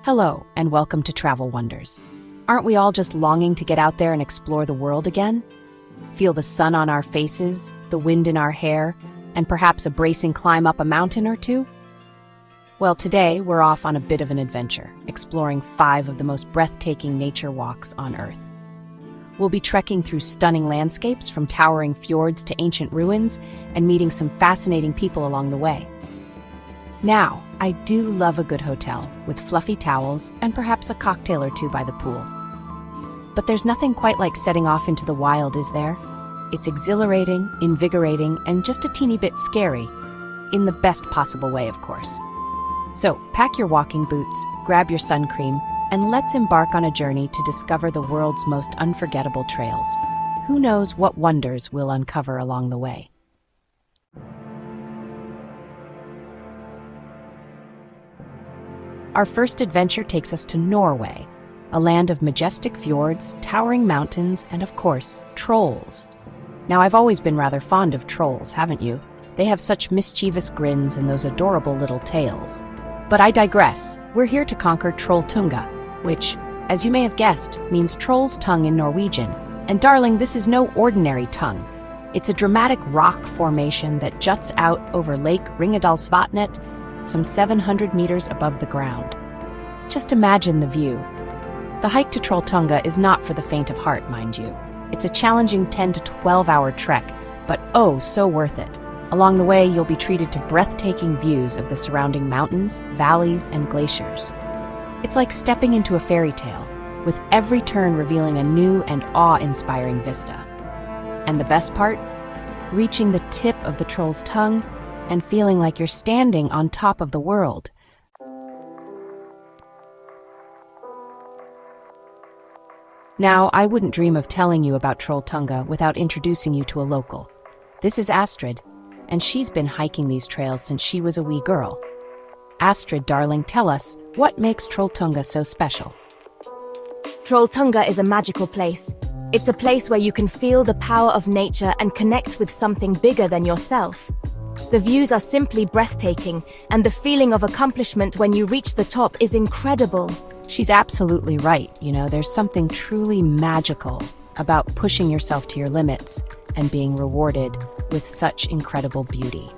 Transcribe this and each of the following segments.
Hello, and welcome to Travel Wonders. Aren't we all just longing to get out there and explore the world again? Feel the sun on our faces, the wind in our hair, and perhaps a bracing climb up a mountain or two? Well, today we're off on a bit of an adventure, exploring 5 of the most breathtaking nature walks on Earth. We'll be trekking through stunning landscapes from towering fjords to ancient ruins and meeting some fascinating people along the way. Now, I do love a good hotel with fluffy towels and perhaps a cocktail or two by the pool. But there's nothing quite like setting off into the wild, is there? It's exhilarating, invigorating, and just a teeny bit scary. In the best possible way, of course. So, pack your walking boots, grab your sun cream, and let's embark on a journey to discover the world's most unforgettable trails. Who knows what wonders we'll uncover along the way. Our first adventure takes us to Norway, a land of majestic fjords, towering mountains, and of course, trolls. Now, I've always been rather fond of trolls, haven't you? They have such mischievous grins and those adorable little tails. But I digress. We're here to conquer Trolltunga, which, as you may have guessed, means troll's tongue in Norwegian. And darling, this is no ordinary tongue. It's a dramatic rock formation that juts out over Lake Ringadalsvatnet, some 700 meters above the ground. Just imagine the view. The hike to Trolltunga is not for the faint of heart, mind you. It's a challenging 10 to 12-hour trek, but oh, so worth it. Along the way, you'll be treated to breathtaking views of the surrounding mountains, valleys, and glaciers. It's like stepping into a fairy tale, with every turn revealing a new and awe-inspiring vista. And the best part? Reaching the tip of the troll's tongue and feeling like you're standing on top of the world. Now, I wouldn't dream of telling you about Trolltunga without introducing you to a local. This is Astrid, and she's been hiking these trails since she was a wee girl. Astrid, darling, tell us, what makes Trolltunga so special? Trolltunga is a magical place. It's a place where you can feel the power of nature and connect with something bigger than yourself. The views are simply breathtaking, and the feeling of accomplishment when you reach the top is incredible. She's absolutely right. There's something truly magical about pushing yourself to your limits and being rewarded with such incredible beauty.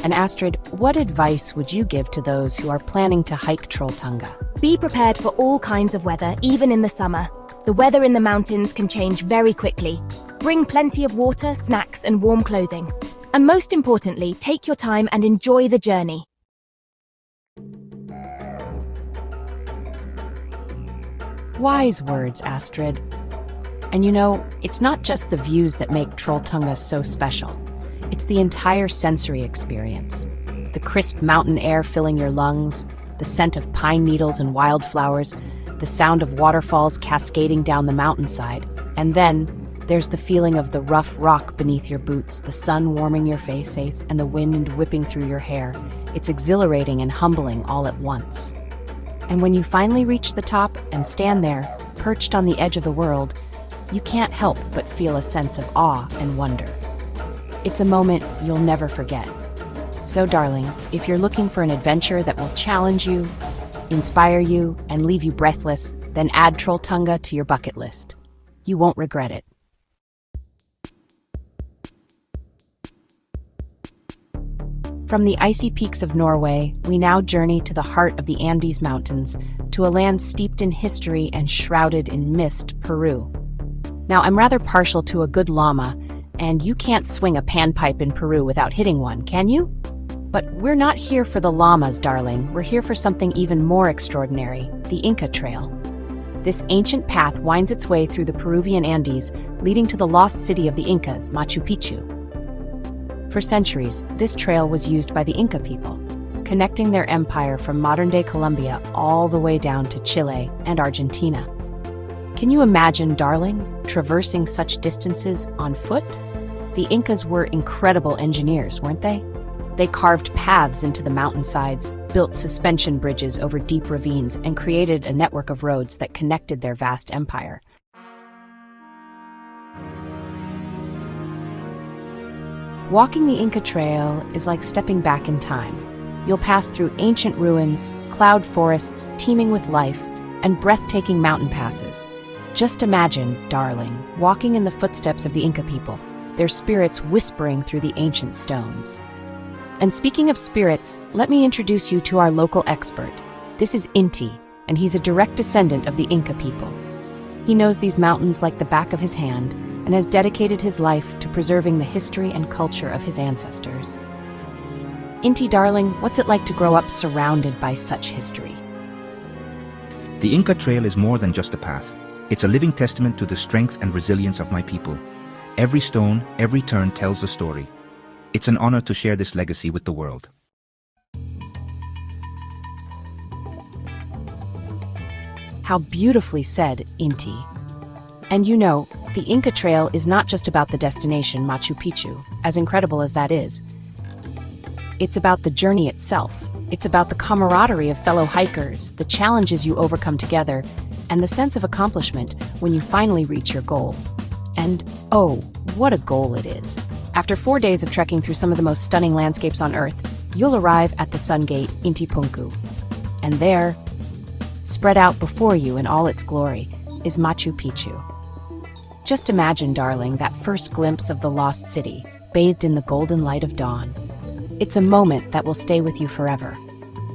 And Astrid, what advice would you give to those who are planning to hike Trolltunga? Be prepared for all kinds of weather, even in the summer. The weather in the mountains can change very quickly. Bring plenty of water, snacks, and warm clothing. And most importantly, take your time and enjoy the journey. Wise words, Astrid. And it's not just the views that make Trolltunga so special. It's the entire sensory experience. The crisp mountain air filling your lungs, the scent of pine needles and wildflowers, the sound of waterfalls cascading down the mountainside, and then there's the feeling of the rough rock beneath your boots, the sun warming your face, and the wind whipping through your hair. It's exhilarating and humbling all at once. And when you finally reach the top and stand there, perched on the edge of the world, you can't help but feel a sense of awe and wonder. It's a moment you'll never forget. So, darlings, if you're looking for an adventure that will challenge you, inspire you, and leave you breathless, then add Trolltunga to your bucket list. You won't regret it. From the icy peaks of Norway, we now journey to the heart of the Andes Mountains, to a land steeped in history and shrouded in mist, Peru. Now, I'm rather partial to a good llama, and you can't swing a panpipe in Peru without hitting one, can you? But we're not here for the llamas, darling. We're here for something even more extraordinary, the Inca Trail. This ancient path winds its way through the Peruvian Andes, leading to the lost city of the Incas, Machu Picchu. For centuries, this trail was used by the Inca people, connecting their empire from modern-day Colombia all the way down to Chile and Argentina. Can you imagine, darling, traversing such distances on foot? The Incas were incredible engineers, weren't they? They carved paths into the mountainsides, built suspension bridges over deep ravines, and created a network of roads that connected their vast empire. Walking the Inca Trail is like stepping back in time. You'll pass through ancient ruins, cloud forests teeming with life, and breathtaking mountain passes. Just imagine, darling, walking in the footsteps of the Inca people, their spirits whispering through the ancient stones. And speaking of spirits, let me introduce you to our local expert. This is Inti, and he's a direct descendant of the Inca people. He knows these mountains like the back of his hand and has dedicated his life to preserving the history and culture of his ancestors. Inti, darling, what's it like to grow up surrounded by such history? The Inca Trail is more than just a path. It's a living testament to the strength and resilience of my people. Every stone, every turn tells a story. It's an honor to share this legacy with the world. How beautifully said, Inti. And you know, the Inca Trail is not just about the destination, Machu Picchu, as incredible as that is. It's about the journey itself. It's about the camaraderie of fellow hikers, the challenges you overcome together, and the sense of accomplishment when you finally reach your goal. And, oh, what a goal it is. After 4 days of trekking through some of the most stunning landscapes on Earth, you'll arrive at the Sun Gate, Intipunku. And there, spread out before you in all its glory, is Machu Picchu. Just imagine, darling, that first glimpse of the lost city, bathed in the golden light of dawn. It's a moment that will stay with you forever,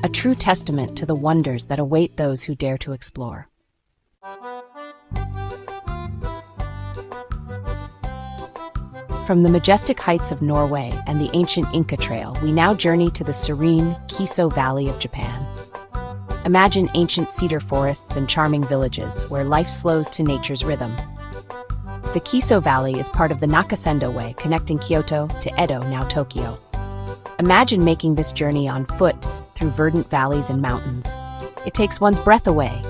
a true testament to the wonders that await those who dare to explore. From the majestic heights of Norway and the ancient Inca Trail, we now journey to the serene Kiso Valley of Japan. Imagine ancient cedar forests and charming villages where life slows to nature's rhythm. The Kiso Valley is part of the Nakasendo Way, connecting Kyoto to Edo, now Tokyo. Imagine making this journey on foot through verdant valleys and mountains. It takes one's breath away.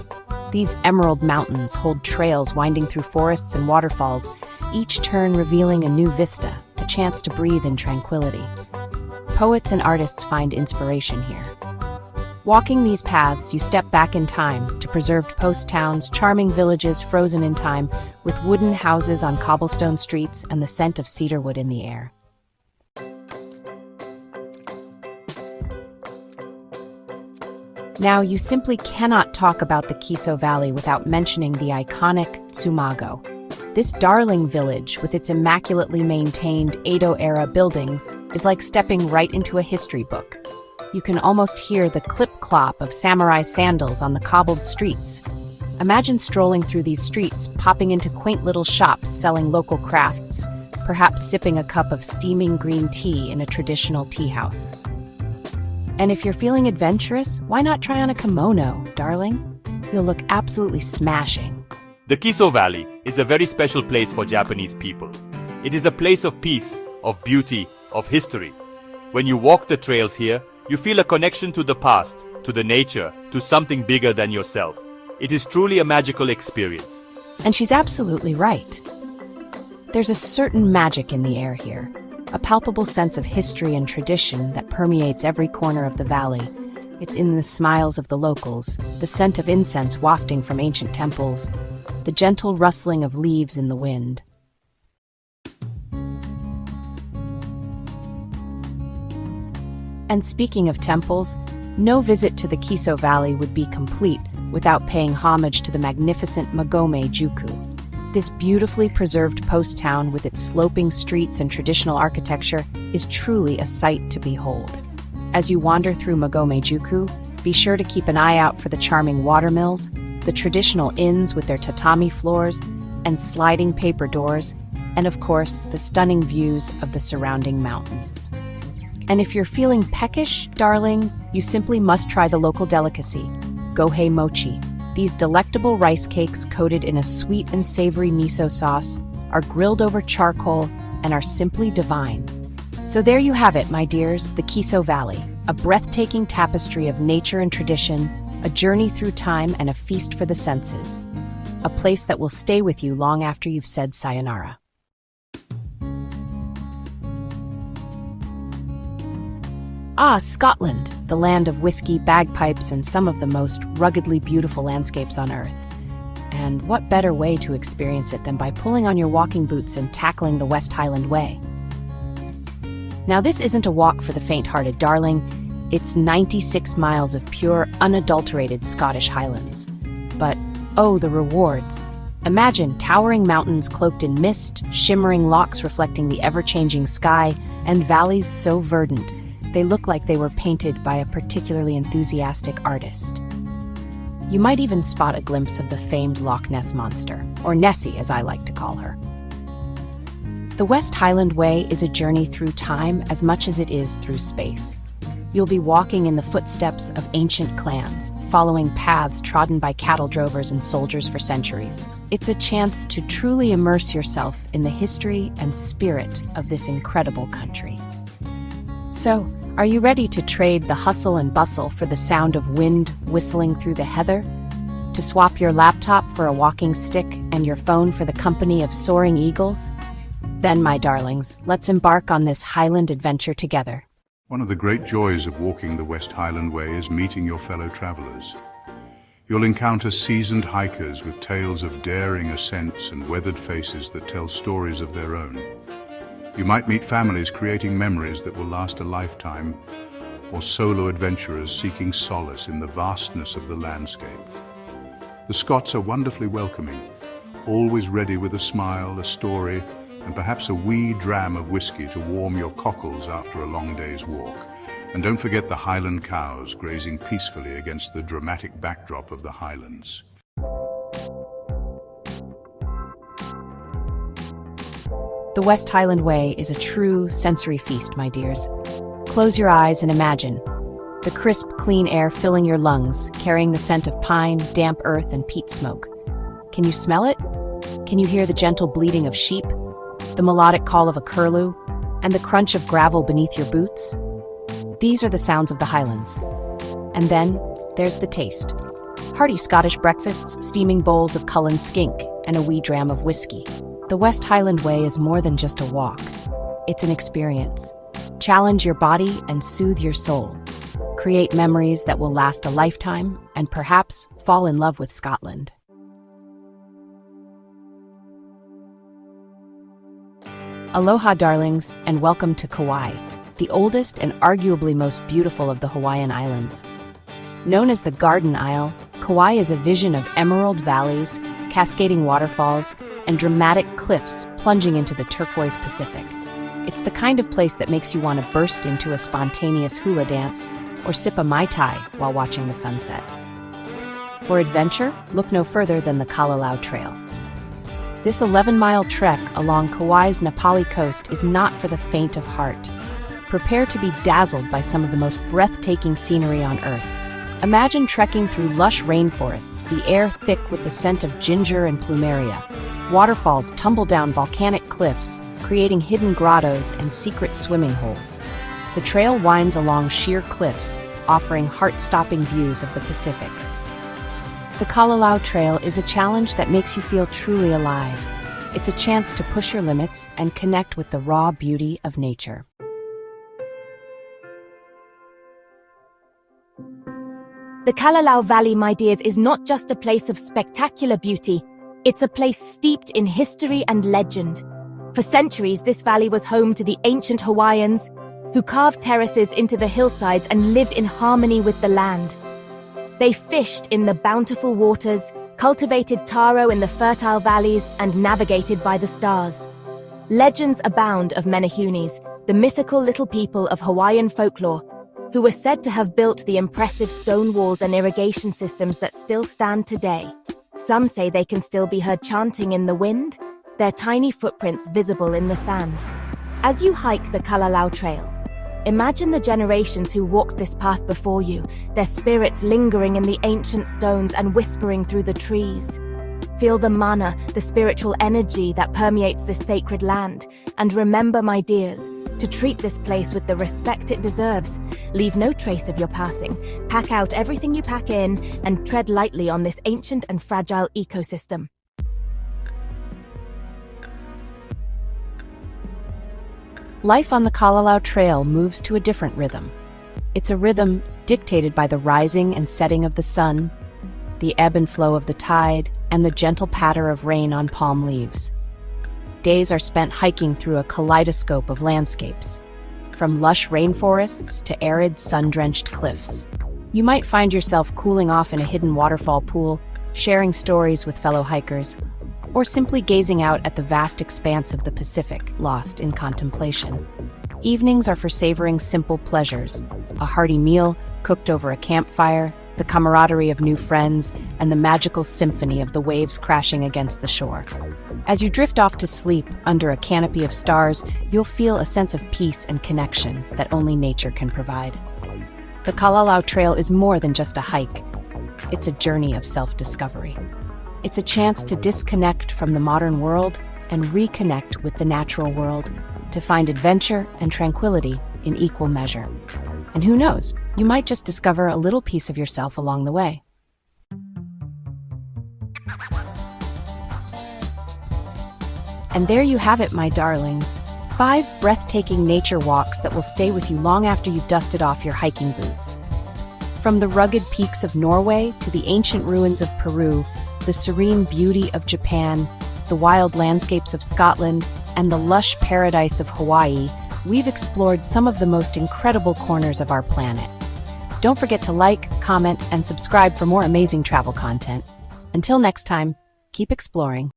These emerald mountains hold trails winding through forests and waterfalls, each turn revealing a new vista, a chance to breathe in tranquility. Poets and artists find inspiration here. Walking these paths, you step back in time to preserved post towns, charming villages frozen in time, with wooden houses on cobblestone streets and the scent of cedarwood in the air. Now, you simply cannot talk about the Kiso Valley without mentioning the iconic Tsumago. This darling village, with its immaculately maintained Edo-era buildings, is like stepping right into a history book. You can almost hear the clip-clop of samurai sandals on the cobbled streets. Imagine strolling through these streets, popping into quaint little shops selling local crafts, perhaps sipping a cup of steaming green tea in a traditional tea house. And if you're feeling adventurous, why not try on a kimono, darling? You'll look absolutely smashing. The Kiso Valley is a very special place for Japanese people. It is a place of peace, of beauty, of history. When you walk the trails here, you feel a connection to the past, to the nature, to something bigger than yourself. It is truly a magical experience. And she's absolutely right. There's a certain magic in the air here, a palpable sense of history and tradition that permeates every corner of the valley. It's in the smiles of the locals, the scent of incense wafting from ancient temples, the gentle rustling of leaves in the wind. And speaking of temples, no visit to the Kiso Valley would be complete without paying homage to the magnificent Magome Juku. This beautifully preserved post town with its sloping streets and traditional architecture is truly a sight to behold. As you wander through Magome Juku, be sure to keep an eye out for the charming watermills, the traditional inns with their tatami floors and sliding paper doors, and of course, the stunning views of the surrounding mountains. And if you're feeling peckish, darling, you simply must try the local delicacy, gohei mochi. These delectable rice cakes coated in a sweet and savory miso sauce are grilled over charcoal and are simply divine. So there you have it, my dears, the Kiso Valley, a breathtaking tapestry of nature and tradition, a journey through time and a feast for the senses. A place that will stay with you long after you've said sayonara. Ah, Scotland, the land of whiskey, bagpipes, and some of the most ruggedly beautiful landscapes on Earth. And what better way to experience it than by pulling on your walking boots and tackling the West Highland Way? Now, this isn't a walk for the faint-hearted, darling. It's 96 miles of pure, unadulterated Scottish Highlands. But, oh, the rewards. Imagine towering mountains cloaked in mist, shimmering lochs reflecting the ever-changing sky, and valleys so verdant they look like they were painted by a particularly enthusiastic artist. You might even spot a glimpse of the famed Loch Ness Monster, or Nessie as I like to call her. The West Highland Way is a journey through time as much as it is through space. You'll be walking in the footsteps of ancient clans, following paths trodden by cattle drovers and soldiers for centuries. It's a chance to truly immerse yourself in the history and spirit of this incredible country. So, are you ready to trade the hustle and bustle for the sound of wind whistling through the heather? To swap your laptop for a walking stick and your phone for the company of soaring eagles? Then, my darlings, let's embark on this Highland adventure together. One of the great joys of walking the West Highland Way is meeting your fellow travelers. You'll encounter seasoned hikers with tales of daring ascents and weathered faces that tell stories of their own. You might meet families creating memories that will last a lifetime, or solo adventurers seeking solace in the vastness of the landscape. The Scots are wonderfully welcoming, always ready with a smile, a story, and perhaps a wee dram of whiskey to warm your cockles after a long day's walk. And don't forget the Highland cows grazing peacefully against the dramatic backdrop of the Highlands. The West Highland Way is a true sensory feast, my dears. Close your eyes and imagine the crisp, clean air filling your lungs, carrying the scent of pine, damp earth, and peat smoke. Can you smell it? Can you hear the gentle bleating of sheep, the melodic call of a curlew, and the crunch of gravel beneath your boots? These are the sounds of the Highlands. And then, there's the taste. Hearty Scottish breakfasts, steaming bowls of Cullen skink, and a wee dram of whiskey. The West Highland Way is more than just a walk. It's an experience. Challenge your body and soothe your soul. Create memories that will last a lifetime, and perhaps fall in love with Scotland. Aloha, darlings, and welcome to Kauai, the oldest and arguably most beautiful of the Hawaiian Islands. Known as the Garden Isle, Kauai is a vision of emerald valleys, cascading waterfalls, and dramatic cliffs plunging into the turquoise Pacific. It's the kind of place that makes you want to burst into a spontaneous hula dance or sip a Mai Tai while watching the sunset. For adventure, look no further than the Kalalau Trail. This 11-mile trek along Kauai's Napali coast is not for the faint of heart. Prepare to be dazzled by some of the most breathtaking scenery on Earth. Imagine trekking through lush rainforests, the air thick with the scent of ginger and plumeria. Waterfalls tumble down volcanic cliffs, creating hidden grottos and secret swimming holes. The trail winds along sheer cliffs, offering heart-stopping views of the Pacific. The Kalalau Trail is a challenge that makes you feel truly alive. It's a chance to push your limits and connect with the raw beauty of nature. The Kalalau Valley, my dears, is not just a place of spectacular beauty. It's a place steeped in history and legend. For centuries, this valley was home to the ancient Hawaiians, who carved terraces into the hillsides and lived in harmony with the land. They fished in the bountiful waters, cultivated taro in the fertile valleys, and navigated by the stars. Legends abound of Menehunes, the mythical little people of Hawaiian folklore, who were said to have built the impressive stone walls and irrigation systems that still stand today. Some say they can still be heard chanting in the wind, their tiny footprints visible in the sand. As you hike the Kalalau Trail, imagine the generations who walked this path before you, their spirits lingering in the ancient stones and whispering through the trees. Feel the mana, the spiritual energy that permeates this sacred land. And remember, my dears, to treat this place with the respect it deserves. Leave no trace of your passing. Pack out everything you pack in and tread lightly on this ancient and fragile ecosystem. Life on the Kalalau Trail moves to a different rhythm. It's a rhythm dictated by the rising and setting of the sun, the ebb and flow of the tide, and the gentle patter of rain on palm leaves. Days are spent hiking through a kaleidoscope of landscapes. from lush rainforests to arid, sun-drenched cliffs. You might find yourself cooling off in a hidden waterfall pool, sharing stories with fellow hikers, or simply gazing out at the vast expanse of the Pacific, lost in contemplation. Evenings are for savoring simple pleasures, a hearty meal cooked over a campfire, the camaraderie of new friends, and the magical symphony of the waves crashing against the shore. As you drift off to sleep under a canopy of stars, you'll feel a sense of peace and connection that only nature can provide. The Kalalau Trail is more than just a hike. It's a journey of self-discovery. It's a chance to disconnect from the modern world and reconnect with the natural world, to find adventure and tranquility in equal measure. And who knows, you might just discover a little piece of yourself along the way. And there you have it, my darlings. 5 breathtaking nature walks that will stay with you long after you've dusted off your hiking boots. From the rugged peaks of Norway to the ancient ruins of Peru, the serene beauty of Japan, the wild landscapes of Scotland, and the lush paradise of Hawaii, we've explored some of the most incredible corners of our planet. Don't forget to like, comment, and subscribe for more amazing travel content. Until next time, keep exploring.